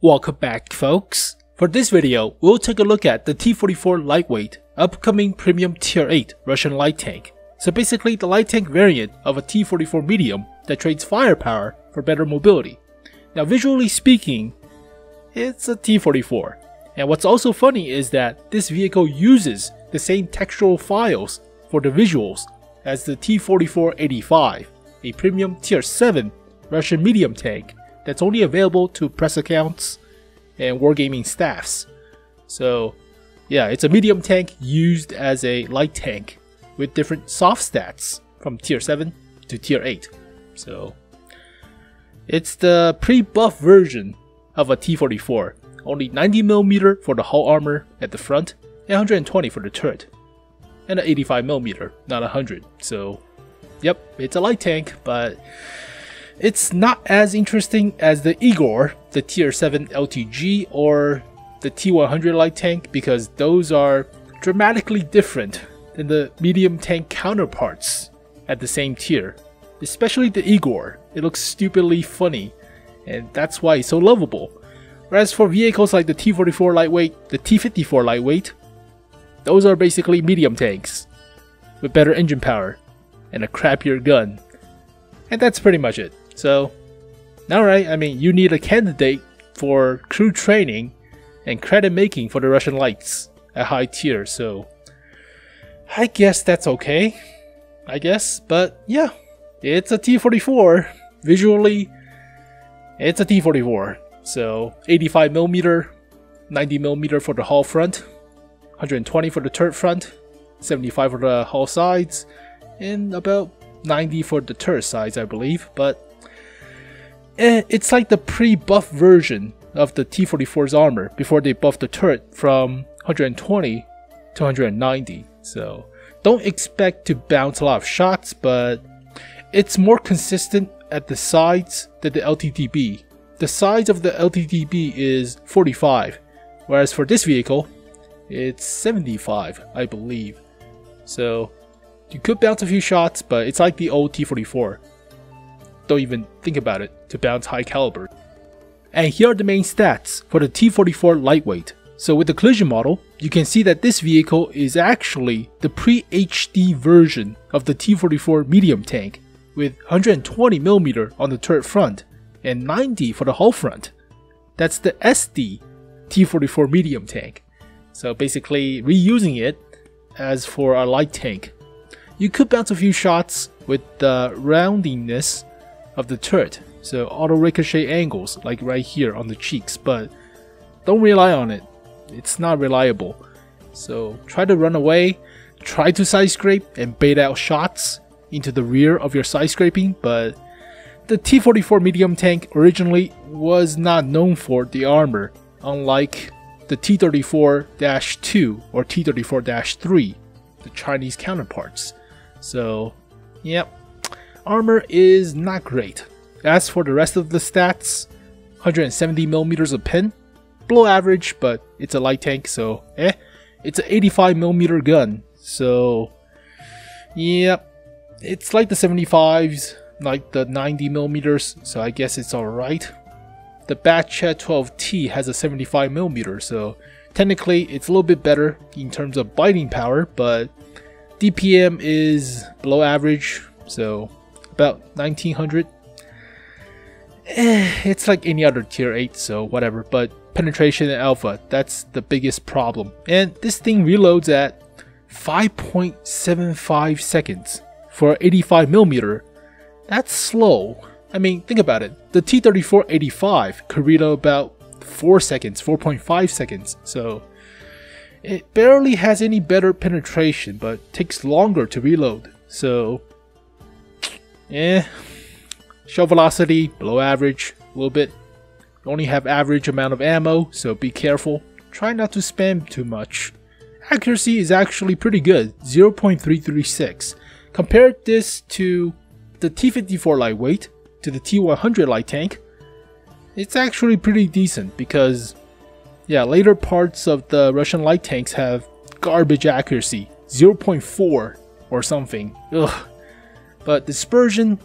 Welcome back, folks. For this video, we'll take a look at the T-44 Lightweight, upcoming premium tier 8 Russian light tank. So basically the light tank variant of a T-44 medium that trades firepower for better mobility. Now visually speaking, it's a T-44. And what's also funny is that this vehicle uses the same textural files for the visuals as the T-44-85, a premium tier 7 Russian medium tank that's only available to press accounts and wargaming staffs. So yeah, it's a medium tank used as a light tank with different soft stats from tier 7 to tier 8. So it's the pre-buff version of a T-44, only 90mm for the hull armor at the front and 120 for the turret, and an 85mm, not 100. So yep, it's a light tank, but it's not as interesting as the Igor, the tier 7 LTG, or the T100 light tank, because those are dramatically different than the medium tank counterparts at the same tier. Especially the Igor, it looks stupidly funny, and that's why it's so lovable. Whereas for vehicles like the T44 Lightweight, the T54 Lightweight, those are basically medium tanks with better engine power and a crappier gun. And that's pretty much it. So, alright, I mean, you need a candidate for crew training and credit making for the Russian lights at high tier, so I guess that's okay, I guess. But yeah, it's a T-44. Visually, it's a T-44. So 85mm, 90mm for the hull front, 120 for the turret front, 75 for the hull sides, and about 90 for the turret sides, I believe. But it's like the pre-buff version of the T-44's armor before they buffed the turret from 120 to 190. So don't expect to bounce a lot of shots, but it's more consistent at the sides than the LTTB. The size of the LTTB is 45, whereas for this vehicle, it's 75, I believe. So you could bounce a few shots, but it's like the old T-44. Don't even think about it to bounce high caliber. And here are the main stats for the T-44 Lightweight. So with the collision model, you can see that this vehicle is actually the pre-HD version of the T-44 medium tank, with 120mm on the turret front and 90 for the hull front. That's the SD T-44 medium tank. So basically reusing it as for a light tank. You could bounce a few shots with the roundiness of the turret, so auto ricochet angles like right here on the cheeks, but don't rely on it. It's not reliable. So try to run away, try to side scrape and bait out shots into the rear of your side scraping, but the T-44 medium tank originally was not known for the armor, unlike the T-34-2 or T-34-3, the Chinese counterparts. So yep, armor is not great. As for the rest of the stats, 170mm of pin, below average, but it's a light tank, so it's an 85mm gun, so yep, it's like the 75s, like the 90mm, so I guess it's alright. The Batchet 12T has a 75mm, so technically it's a little bit better in terms of biting power, but DPM is below average, so about 1900. It's like any other tier 8, so whatever, but penetration and alpha, that's the biggest problem. And this thing reloads at 5.75 seconds for 85mm. That's slow. I mean, think about it. The T-34-85 could reload about 4 seconds, 4.5 seconds, so it barely has any better penetration, but takes longer to reload. So shell velocity below average a little bit. You only have average amount of ammo, so be careful. Try not to spam too much. Accuracy is actually pretty good, 0.336. Compare this to the T54 Lightweight, to the T100 light tank. It's actually pretty decent because yeah, later parts of the Russian light tanks have garbage accuracy, 0.4 or something. Ugh. But dispersion,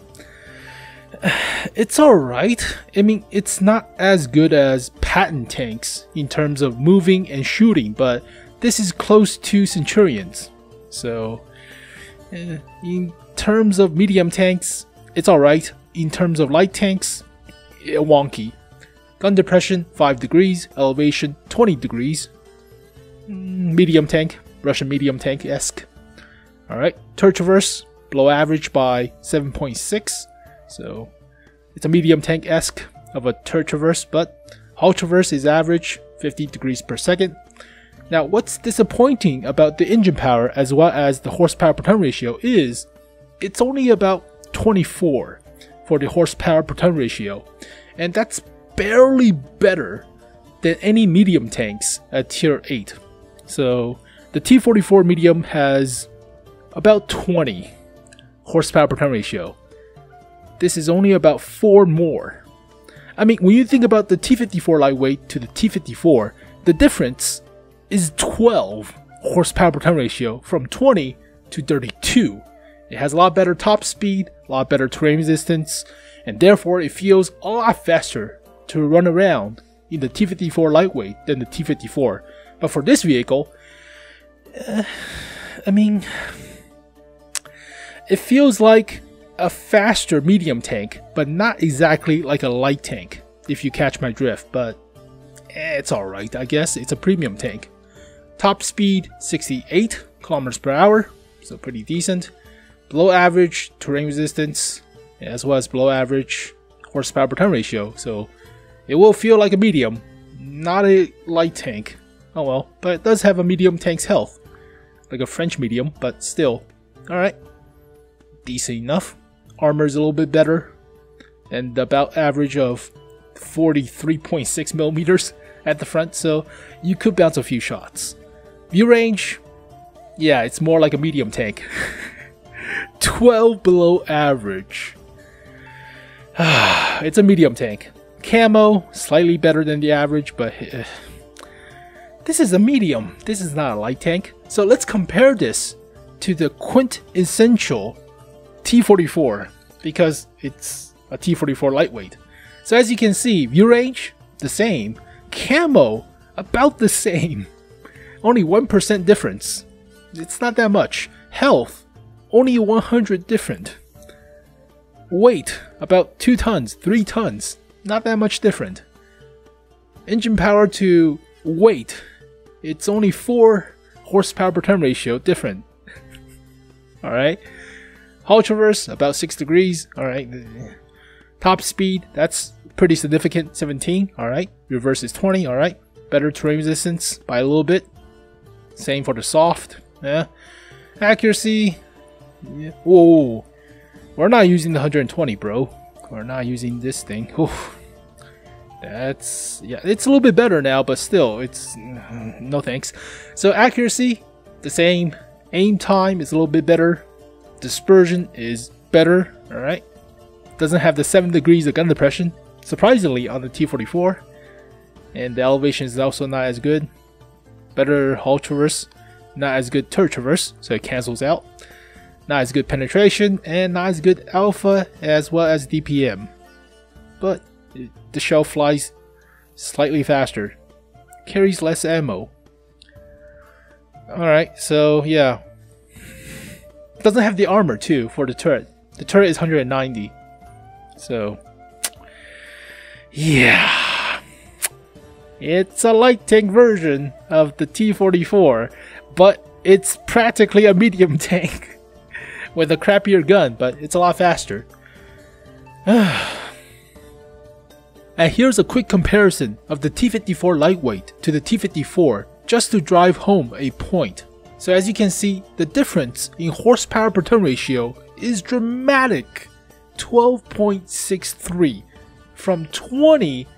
It's alright. I mean, it's not as good as patent tanks in terms of moving and shooting, but this is close to Centurions. So, in terms of medium tanks, it's alright. In terms of light tanks, wonky. Gun depression 5 degrees, elevation 20 degrees. Medium tank, Russian medium tank-esque. Alright, turret traverse, below average by 7.6. So it's a medium tank-esque of a turret traverse, but hull traverse is average 50 degrees per second. Now what's disappointing about the engine power as well as the horsepower per ton ratio is it's only about 24 for the horsepower per ton ratio, and that's barely better than any medium tanks at tier 8. So the T-44 medium has about 20 horsepower per ton ratio. This is only about 4 more. I mean, when you think about the T54 Lightweight to the T54, the difference is 12 horsepower per ton ratio from 20 to 32. It has a lot better top speed, a lot better terrain resistance, and therefore it feels a lot faster to run around in the T54 Lightweight than the T54. But for this vehicle, I mean, it feels like a faster medium tank, but not exactly like a light tank, if you catch my drift. But it's alright, I guess. It's a premium tank. Top speed 68 kilometers per hour, so pretty decent. Below average terrain resistance, as well as below average horsepower per ton ratio, so it will feel like a medium, not a light tank. Oh well, but it does have a medium tank's health, like a French medium, but still, alright, decent enough. Armor is a little bit better, and about average of 43.6 millimeters at the front, so you could bounce a few shots. View range, yeah, it's more like a medium tank. 12 below average. It's a medium tank. Camo, slightly better than the average, but this is a medium. This is not a light tank. So let's compare this to the quintessential T44, because it's a T44 Lightweight. So as you can see, view range, the same. Camo, about the same. Only 1% difference. It's not that much. Health, only 100 different. Weight, about 2 tons, 3 tons. Not that much different. Engine power to weight, it's only 4 horsepower per ton ratio different. Alright. Hull traverse, about 6 degrees. Alright. Top speed, that's pretty significant, 17. Alright. Reverse is 20. Alright. Better terrain resistance by a little bit. Same for the soft. Yeah. Accuracy. Yeah. Whoa. We're not using the 120, bro. We're not using this thing. Oof. That's, yeah, it's a little bit better now, but still, it's no thanks. So accuracy, the same. Aim time is a little bit better. Dispersion is better. All right. Doesn't have the 7 degrees of gun depression, surprisingly, on the T44. And the elevation is also not as good. Better hull traverse, not as good turret traverse, so it cancels out. Not as good penetration, and not as good alpha as well as DPM. But the shell flies slightly faster. Carries less ammo. Alright, so yeah. Doesn't have the armor too for the turret. The turret is 190. So yeah. It's a light tank version of the T44, but it's practically a medium tank. With a crappier gun, but it's a lot faster. And here's a quick comparison of the T54 Lightweight to the T54, just to drive home a point. So as you can see, the difference in horsepower per ton ratio is dramatic. 12.63 from 20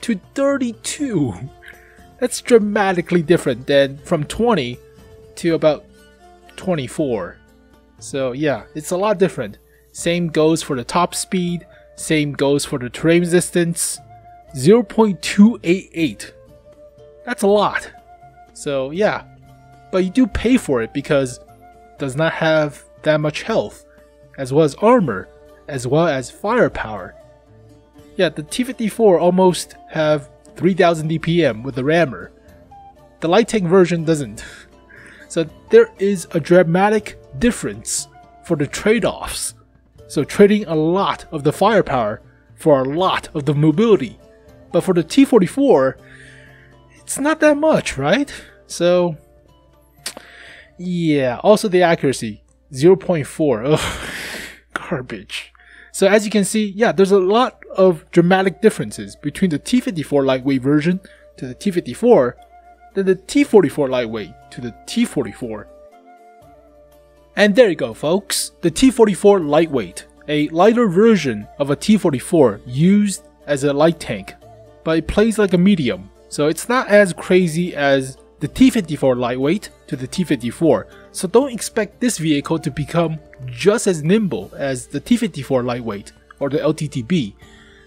to 32. That's dramatically different than from 20 to about 24. So yeah, it's a lot different. Same goes for the top speed, same goes for the terrain resistance. 0.288. That's a lot. So yeah, but you do pay for it because it does not have that much health, as well as armor, as well as firepower. Yeah, the T54 almost have 3000 DPM with the rammer. The light tank version doesn't. So there is a dramatic difference for the trade-offs. So trading a lot of the firepower for a lot of the mobility. But for the T44, it's not that much, right? So yeah, also the accuracy, 0.4. Ugh, garbage. So as you can see, yeah, there's a lot of dramatic differences between the T54 lightweight version to the T54, then the T44 lightweight to the T44. And there you go, folks, the T44 lightweight, a lighter version of a T44 used as a light tank, but it plays like a medium, so it's not as crazy as the T54 lightweight to the T54, so don't expect this vehicle to become just as nimble as the T54 lightweight or the LTTB.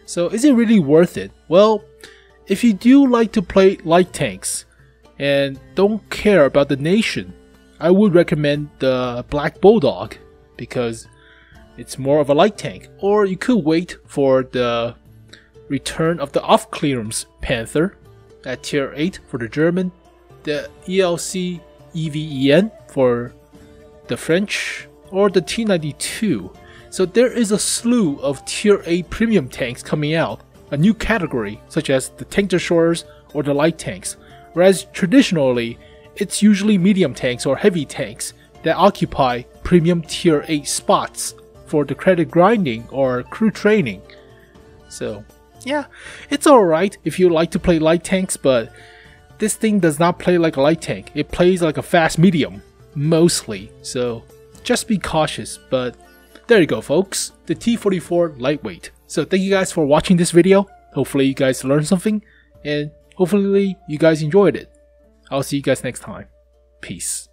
So is it really worth it? Well, if you do like to play light tanks and don't care about the nation, I would recommend the Black Bulldog because it's more of a light tank. Or you could wait for the return of the off-clearance Panther at tier 8 for the German, the ELC EVEN for the French, or the T92. So there is a slew of tier 8 premium tanks coming out, a new category such as the tank destroyers or the light tanks, whereas traditionally it's usually medium tanks or heavy tanks that occupy premium tier 8 spots for the credit grinding or crew training. So yeah, it's alright if you like to play light tanks, but this thing does not play like a light tank. It plays like a fast medium, mostly, so just be cautious. But there you go, folks, the T44 lightweight. So thank you guys for watching this video. Hopefully you guys learned something, and hopefully you guys enjoyed it. I'll see you guys next time. Peace.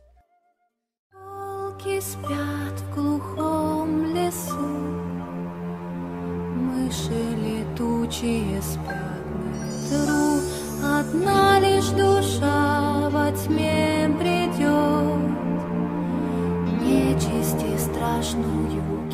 Одна лишь душа во тьме бредет, нечисти страшную